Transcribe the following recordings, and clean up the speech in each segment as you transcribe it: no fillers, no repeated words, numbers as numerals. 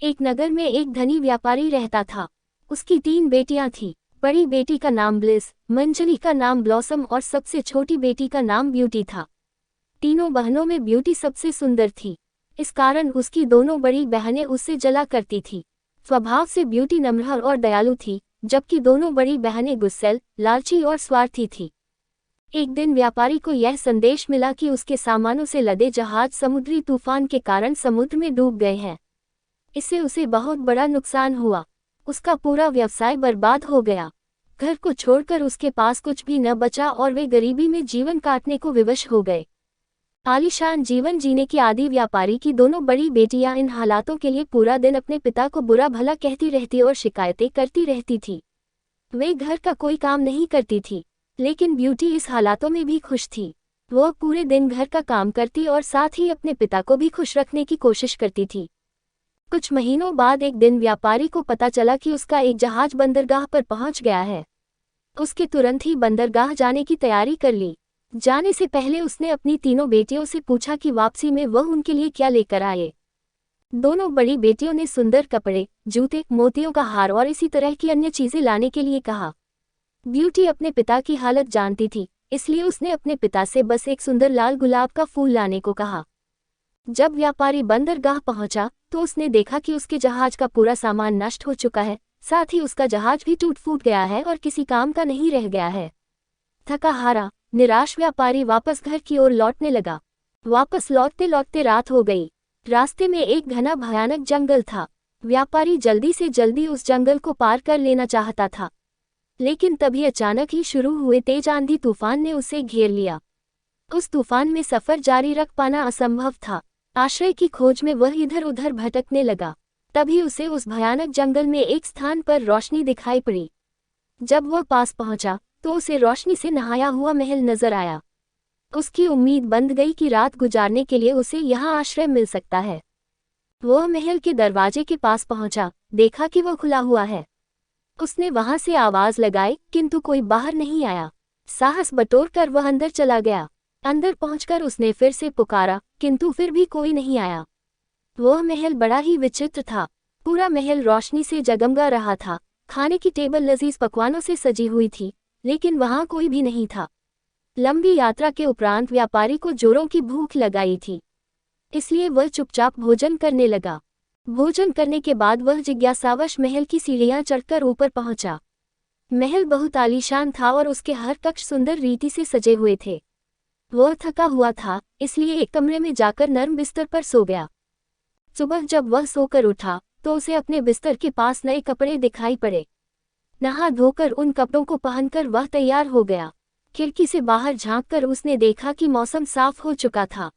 एक नगर में एक धनी व्यापारी रहता था। उसकी 3 बेटियां थीं। बड़ी बेटी का नाम ब्लिस, मंजली का नाम ब्लॉसम और सबसे छोटी बेटी का नाम ब्यूटी था। तीनों बहनों में ब्यूटी सबसे सुंदर थी। इस कारण उसकी दोनों बड़ी बहनें उससे जला करती थीं। स्वभाव से ब्यूटी नम्र और दयालु थी, जबकि दोनों बड़ी बहनें गुस्सैल, लालची और स्वार्थी थीं। एक दिन व्यापारी को यह संदेश मिला कि उसके सामानों से लदे जहाज समुद्री तूफान के कारण समुद्र में डूब गए हैं। इससे उसे बहुत बड़ा नुकसान हुआ। उसका पूरा व्यवसाय बर्बाद हो गया। घर को छोड़कर उसके पास कुछ भी न बचा और वे गरीबी में जीवन काटने को विवश हो गए। आलीशान जीवन जीने की आदी व्यापारी की दोनों बड़ी बेटियां इन हालातों के लिए पूरा दिन अपने पिता को बुरा भला कहती रहती और शिकायतें करती रहती थी। वे घर का कोई काम नहीं करती थी, लेकिन ब्यूटी इस हालातों में भी खुश थी। वह पूरे दिन घर का काम करती और साथ ही अपने पिता को भी खुश रखने की कोशिश करती थी। कुछ महीनों बाद एक दिन व्यापारी को पता चला कि उसका एक जहाज बंदरगाह पर पहुंच गया है। उसके तुरंत ही बंदरगाह जाने की तैयारी कर ली। जाने से पहले उसने अपनी तीनों बेटियों से पूछा कि वापसी में वह उनके लिए क्या लेकर आए। दोनों बड़ी बेटियों ने सुंदर कपड़े, जूते, मोतियों का हार और इसी तरह की अन्य चीजें लाने के लिए कहा। ब्यूटी अपने पिता की हालत जानती थी, इसलिए उसने अपने पिता से बस एक सुंदर लाल गुलाब का फूल लाने को कहा। जब व्यापारी बंदरगाह पहुंचा तो उसने देखा कि उसके जहाज का पूरा सामान नष्ट हो चुका है, साथ ही उसका जहाज भी टूट फूट गया है और किसी काम का नहीं रह गया है। थका हारा, निराश व्यापारी वापस घर की ओर लौटने लगा। वापस लौटते लौटते रात हो गई। रास्ते में एक घना भयानक जंगल था। व्यापारी जल्दी से जल्दी उस जंगल को पार कर लेना चाहता था, लेकिन तभी अचानक ही शुरू हुए तेज आंधी तूफान ने उसे घेर लिया। उस तूफान में सफर जारी रख पाना असंभव था। आश्रय की खोज में वह इधर उधर भटकने लगा। तभी उसे उस भयानक जंगल में एक स्थान पर रोशनी दिखाई पड़ी। जब वह पास पहुंचा तो उसे रोशनी से नहाया हुआ महल नजर आया। उसकी उम्मीद बंध गई कि रात गुजारने के लिए उसे यहाँ आश्रय मिल सकता है। वह महल के दरवाजे के पास पहुंचा, देखा कि वह खुला हुआ है। उसने वहां से आवाज लगाई, किंतु कोई बाहर नहीं आया। साहस बटोरकर वह अंदर चला गया। अंदर पहुंचकर उसने फिर से पुकारा, किंतु फिर भी कोई नहीं आया। वह महल बड़ा ही विचित्र था। पूरा महल रोशनी से जगमगा रहा था। खाने की टेबल लजीज पकवानों से सजी हुई थी, लेकिन वहां कोई भी नहीं था। लंबी यात्रा के उपरांत व्यापारी को जोरों की भूख लगाई थी, इसलिए वह चुपचाप भोजन करने लगा। भोजन करने के बाद वह जिज्ञासावश महल की सीढ़ियां चढ़कर ऊपर पहुंचा। महल बहुत आलीशान था और उसके हर कक्ष सुंदर रीति से सजे हुए थे। वह थका हुआ था, इसलिए एक कमरे में जाकर नर्म बिस्तर पर सो गया। सुबह जब वह सोकर उठा तो उसे अपने बिस्तर के पास नए कपड़े दिखाई पड़े। नहा धोकर उन कपड़ों को पहनकर वह तैयार हो गया। खिड़की से बाहर झांककर उसने देखा कि मौसम साफ हो चुका था।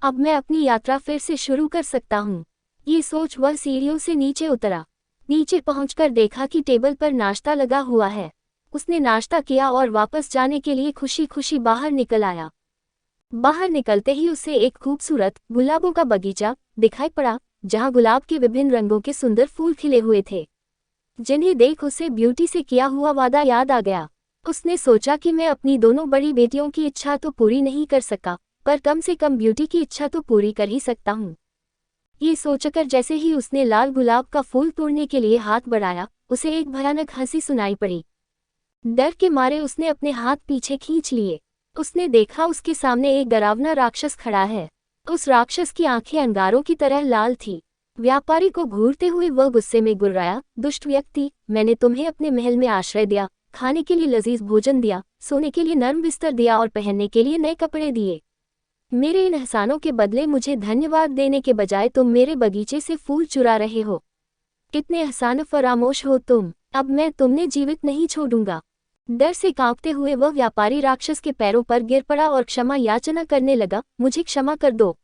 अब मैं अपनी यात्रा फिर से शुरू कर सकता हूँ, ये सोच वह सीढ़ियों से नीचे उतरा। नीचे पहुंचकर देखा कि टेबल पर नाश्ता लगा हुआ है। उसने नाश्ता किया और वापस जाने के लिए खुशी खुशी बाहर निकल आया। बाहर निकलते ही उसे एक खूबसूरत गुलाबों का बगीचा दिखाई पड़ा, जहां गुलाब के विभिन्न रंगों के सुंदर फूल खिले हुए थे, जिन्हें देख उसे ब्यूटी से किया हुआ वादा याद आ गया। उसने सोचा कि मैं अपनी दोनों बड़ी बेटियों की इच्छा तो पूरी नहीं कर सका, पर कम से कम ब्यूटी की इच्छा तो पूरी कर ही सकता हूँ। ये सोचकर जैसे ही उसने लाल गुलाब का फूल तोड़ने के लिए हाथ बढ़ाया, उसे एक भयानक हंसी सुनाई पड़ी। डर के मारे उसने अपने हाथ पीछे खींच लिए। उसने देखा उसके सामने एक डरावना राक्षस खड़ा है। उस राक्षस की आंखें अंगारों की तरह लाल थी। व्यापारी को घूरते हुए वह गुस्से में गुर्राया, दुष्ट व्यक्ति, मैंने तुम्हें अपने महल में आश्रय दिया, खाने के लिए लजीज भोजन दिया, सोने के लिए नर्म बिस्तर दिया और पहनने के लिए नए कपड़े दिए। मेरे इन एहसानों के बदले मुझे धन्यवाद देने के बजाय तुम मेरे बगीचे से फूल चुरा रहे हो। कितने एहसान फरामोश हो तुम। अब मैं तुम्हें जीवित नहीं छोड़ूंगा। डर से कांपते हुए वह व्यापारी राक्षस के पैरों पर गिर पड़ा और क्षमा याचना करने लगा, मुझे क्षमा कर दो,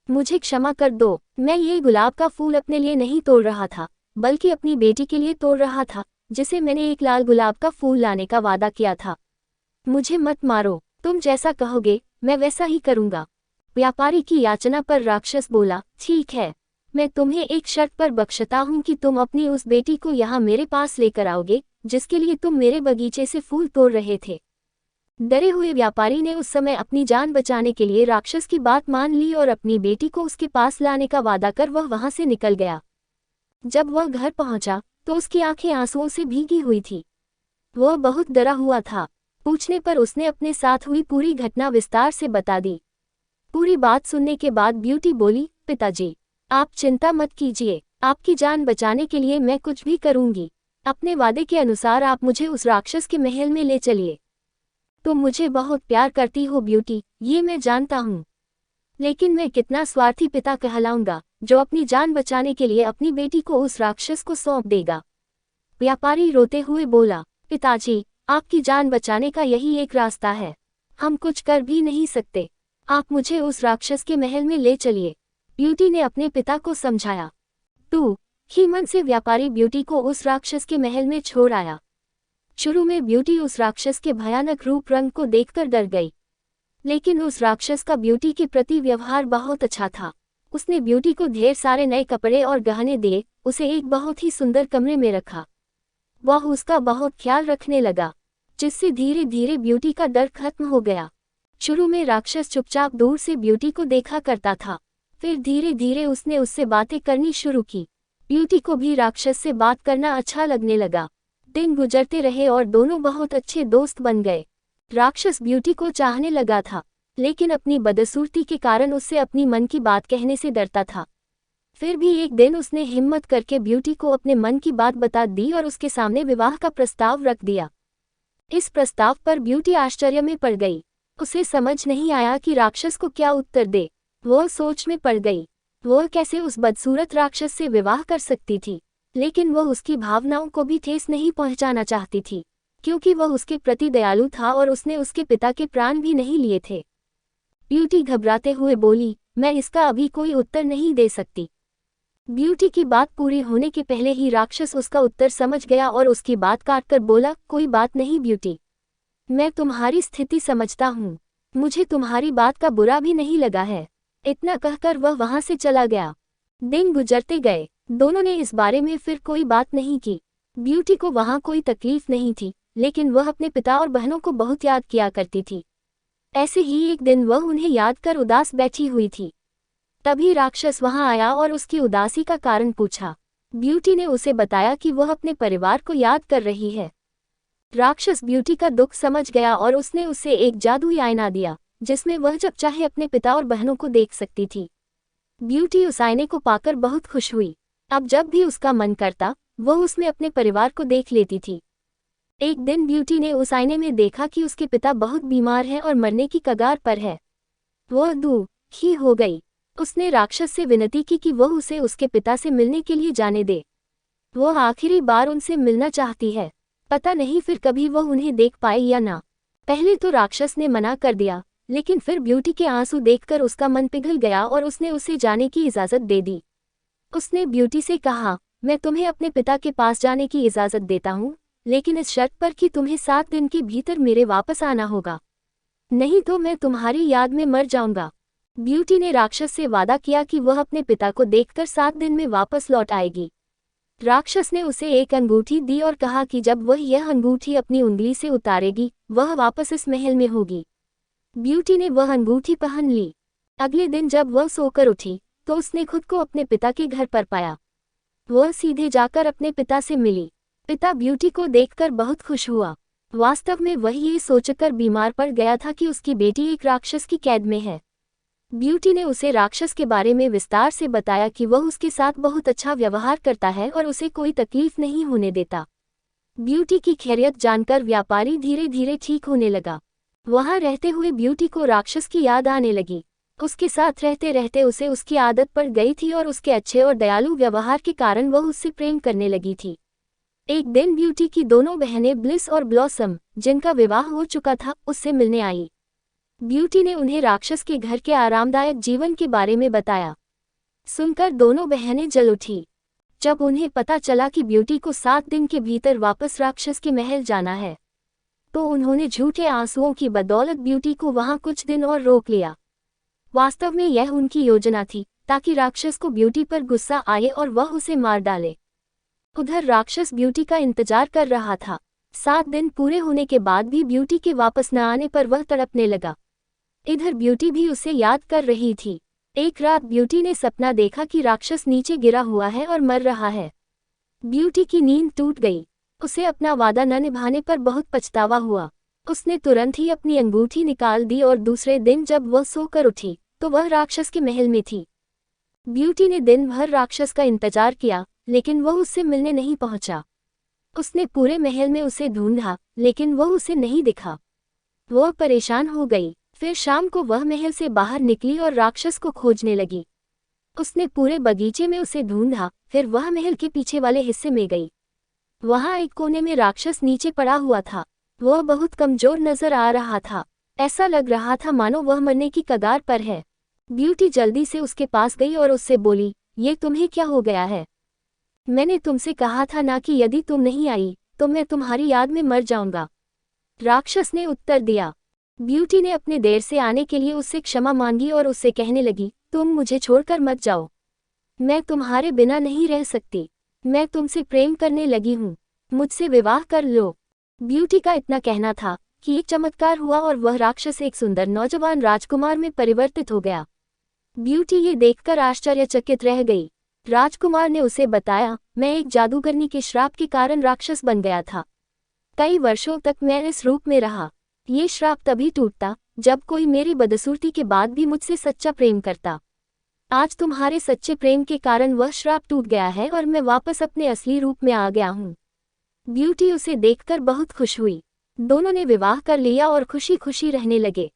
मुझे क्षमा कर दो। मैं ये गुलाब का फूल अपने लिए नहीं तोड़ रहा था, बल्कि अपनी बेटी के लिए तोड़ रहा था, जिसे मैंने एक लाल गुलाब का फूल लाने का वादा किया था। मुझे मत मारो, तुम जैसा कहोगे मैं वैसा ही करूंगा। व्यापारी की याचना पर राक्षस बोला, ठीक है, मैं तुम्हें एक शर्त पर बख्शता हूँ कि तुम अपनी उस बेटी को यहाँ मेरे पास लेकर आओगे, जिसके लिए तुम मेरे बगीचे से फूल तोड़ रहे थे। डरे हुए व्यापारी ने उस समय अपनी जान बचाने के लिए राक्षस की बात मान ली और अपनी बेटी को उसके पास लाने का वादा कर वह वहां से निकल गया। जब वह घर पहुंचा तो उसकी आंखें आंसुओं से भीगी हुई थी। वह बहुत डरा हुआ था। पूछने पर उसने अपने साथ हुई पूरी घटना विस्तार से बता दी। पूरी बात सुनने के बाद ब्यूटी बोली, पिताजी, आप चिंता मत कीजिए, आपकी जान बचाने के लिए मैं कुछ भी करूंगी। अपने वादे के अनुसार आप मुझे उस राक्षस के महल में ले चलिए। तुम मुझे बहुत प्यार करती हो ब्यूटी, ये मैं जानता हूँ। लेकिन मैं कितना स्वार्थी पिता कहलाऊंगा, जो अपनी जान बचाने के लिए अपनी बेटी को उस राक्षस को सौंप देगा। व्यापारी रोते हुए बोला, पिताजी, आपकी जान बचाने का यही एक रास्ता है। हम कुछ कर भी नहीं सकते। आप मुझे उस राक्षस के महल में ले चलिए। ब्यूटी ने अपने पिता को समझाया। तू ही मन से व्यापारी ब्यूटी को उस राक्षस के महल में छोड़ आया। शुरू में ब्यूटी उस राक्षस के भयानक रूप रंग को देखकर डर गई, लेकिन उस राक्षस का ब्यूटी के प्रति व्यवहार बहुत अच्छा था। उसने ब्यूटी को ढेर सारे नए कपड़े और गहने दिए, उसे एक बहुत ही सुंदर कमरे में रखा। वह उसका बहुत ख्याल रखने लगा, जिससे धीरे धीरे ब्यूटी का डर खत्म हो गया। शुरू में राक्षस चुपचाप दूर से ब्यूटी को देखा करता था, फिर धीरे धीरे उसने उससे बातें करनी शुरू की। ब्यूटी को भी राक्षस से बात करना अच्छा लगने लगा। दिन गुजरते रहे और दोनों बहुत अच्छे दोस्त बन गए। राक्षस ब्यूटी को चाहने लगा था, लेकिन अपनी बदसूरती के कारण उससे अपनी मन की बात कहने से डरता था। फिर भी एक दिन उसने हिम्मत करके ब्यूटी को अपने मन की बात बता दी और उसके सामने विवाह का प्रस्ताव रख दिया। इस प्रस्ताव पर ब्यूटी आश्चर्य में पड़ गई। उसे समझ नहीं आया कि राक्षस को क्या उत्तर दे। वह सोच में पड़ गई, वह कैसे उस बदसूरत राक्षस से विवाह कर सकती थी। लेकिन वह उसकी भावनाओं को भी ठेस नहीं पहुंचाना चाहती थी, क्योंकि वह उसके प्रति दयालु था और उसने उसके पिता के प्राण भी नहीं लिए थे। ब्यूटी घबराते हुए बोली, मैं इसका अभी कोई उत्तर नहीं दे सकती। ब्यूटी की बात पूरी होने के पहले ही राक्षस उसका उत्तर समझ गया और उसकी बात काटकर बोला, कोई बात नहीं ब्यूटी, मैं तुम्हारी स्थिति समझता हूँ, मुझे तुम्हारी बात का बुरा भी नहीं लगा है। इतना कहकर वह वहां से चला गया। दिन गुजरते गए, दोनों ने इस बारे में फिर कोई बात नहीं की। ब्यूटी को वहां कोई तकलीफ नहीं थी, लेकिन वह अपने पिता और बहनों को बहुत याद किया करती थी। ऐसे ही एक दिन वह उन्हें याद कर उदास बैठी हुई थी। तभी राक्षस वहां आया और उसकी उदासी का कारण पूछा। ब्यूटी ने उसे बताया कि वह अपने परिवार को याद कर रही है। राक्षस ब्यूटी का दुख समझ गया और उसने उसे एक जादुई आईना दिया, जिसमें वह जब चाहे अपने पिता और बहनों को देख सकती थी। ब्यूटी उस आईने को पाकर बहुत खुश हुई। अब जब भी उसका मन करता, वह उसमें अपने परिवार को देख लेती थी। एक दिन ब्यूटी ने उस आईने में देखा कि उसके पिता बहुत बीमार हैं और मरने की कगार पर है। वह दुखी हो गई। उसने राक्षस से विनती की कि वह उसे उसके पिता से मिलने के लिए जाने दे। वह आखिरी बार उनसे मिलना चाहती है। पता नहीं फिर कभी वह उन्हें देख पाए या ना। पहले तो राक्षस ने मना कर दिया, लेकिन फिर ब्यूटी के आंसू देखकर उसका मन पिघल गया और उसने उसे जाने की इजाज़त दे दी। उसने ब्यूटी से कहा, मैं तुम्हें अपने पिता के पास जाने की इजाज़त देता हूँ, लेकिन इस शर्त पर कि तुम्हें 7 दिन के भीतर मेरे वापस आना होगा, नहीं तो मैं तुम्हारी याद में मर जाऊंगा। ब्यूटी ने राक्षस से वादा किया कि वह अपने पिता को देखकर 7 दिन में वापस लौट आएगी। राक्षस ने उसे एक अंगूठी दी और कहा कि जब वह यह अंगूठी अपनी उंगली से उतारेगी, वह वापस इस महल में होगी। ब्यूटी ने वह अंगूठी पहन ली। अगले दिन जब वह सोकर उठी, तो उसने खुद को अपने पिता के घर पर पाया। वह सीधे जाकर अपने पिता से मिली। पिता ब्यूटी को देखकर बहुत खुश हुआ। वास्तव में वह ये सोचकर बीमार पड़ गया था कि उसकी बेटी एक राक्षस की कैद में है। ब्यूटी ने उसे राक्षस के बारे में विस्तार से बताया कि वह उसके साथ बहुत अच्छा व्यवहार करता है और उसे कोई तकलीफ नहीं होने देता। ब्यूटी की खैरियत जानकर व्यापारी धीरे धीरे ठीक होने लगा। वहां रहते हुए ब्यूटी को राक्षस की याद आने लगी। उसके साथ रहते रहते उसे उसकी आदत पड़ गई थी और उसके अच्छे और दयालु व्यवहार के कारण वह उससे प्रेम करने लगी थी। एक दिन ब्यूटी की दोनों बहनें ब्लिस और ब्लॉसम, जिनका विवाह हो चुका था, उससे मिलने आई। ब्यूटी ने उन्हें राक्षस के घर के आरामदायक जीवन के बारे में बताया। सुनकर दोनों बहनें जल उठी। जब उन्हें पता चला कि ब्यूटी को 7 दिन के भीतर वापस राक्षस के महल जाना है, तो उन्होंने झूठे आंसुओं की बदौलत ब्यूटी को वहां कुछ दिन और रोक लिया। वास्तव में यह उनकी योजना थी, ताकि राक्षस को ब्यूटी पर गुस्सा आए और वह उसे मार डाले। उधर राक्षस ब्यूटी का इंतजार कर रहा था। 7 दिन पूरे होने के बाद भी ब्यूटी के वापस न आने पर वह तड़पने लगा। इधर ब्यूटी भी उसे याद कर रही थी। एक रात ब्यूटी ने सपना देखा कि राक्षस नीचे गिरा हुआ है और मर रहा है। ब्यूटी की नींद टूट गई। उसे अपना वादा न निभाने पर बहुत पछतावा हुआ। उसने तुरंत ही अपनी अंगूठी निकाल दी और दूसरे दिन जब वह सोकर उठी तो वह राक्षस के महल में थी। ब्यूटी ने दिन भर राक्षस का इंतजार किया, लेकिन वह उससे मिलने नहीं पहुंचा। उसने पूरे महल में उसे ढूंढा, लेकिन वह उसे नहीं दिखा। वह परेशान हो गई। फिर शाम को वह महल से बाहर निकली और राक्षस को खोजने लगी। उसने पूरे बगीचे में उसे ढूंढा, फिर वह महल के पीछे वाले हिस्से में गई। वहां एक कोने में राक्षस नीचे पड़ा हुआ था। वह बहुत कमजोर नजर आ रहा था। ऐसा लग रहा था मानो वह मरने की कगार पर है। ब्यूटी जल्दी से उसके पास गई और उससे बोली, ये तुम्हें क्या हो गया है? मैंने तुमसे कहा था ना कि यदि तुम नहीं आई तो मैं तुम्हारी याद में मर जाऊंगा। राक्षस ने उत्तर दिया। ब्यूटी ने अपने देर से आने के लिए उससे क्षमा मांगी और उससे कहने लगी, तुम मुझे छोड़कर मत जाओ। मैं तुम्हारे बिना नहीं रह सकती। मैं तुमसे प्रेम करने लगी हूँ। मुझसे विवाह कर लो। ब्यूटी का इतना कहना था कि एक चमत्कार हुआ और वह राक्षस एक सुंदर नौजवान राजकुमार में परिवर्तित हो गया। ब्यूटी ये देखकर आश्चर्यचकित रह गई। राजकुमार ने उसे बताया, मैं एक जादूगरनी के श्राप के कारण राक्षस बन गया था। कई वर्षों तक मैं इस रूप में रहा। ये श्राप तभी टूटता जब कोई मेरी बदसूरती के बाद भी मुझसे सच्चा प्रेम करता। आज तुम्हारे सच्चे प्रेम के कारण वह श्राप टूट गया है और मैं वापस अपने असली रूप में आ गया हूँ। ब्यूटी उसे देखकर बहुत खुश हुई। दोनों ने विवाह कर लिया और खुशी खुशी रहने लगे।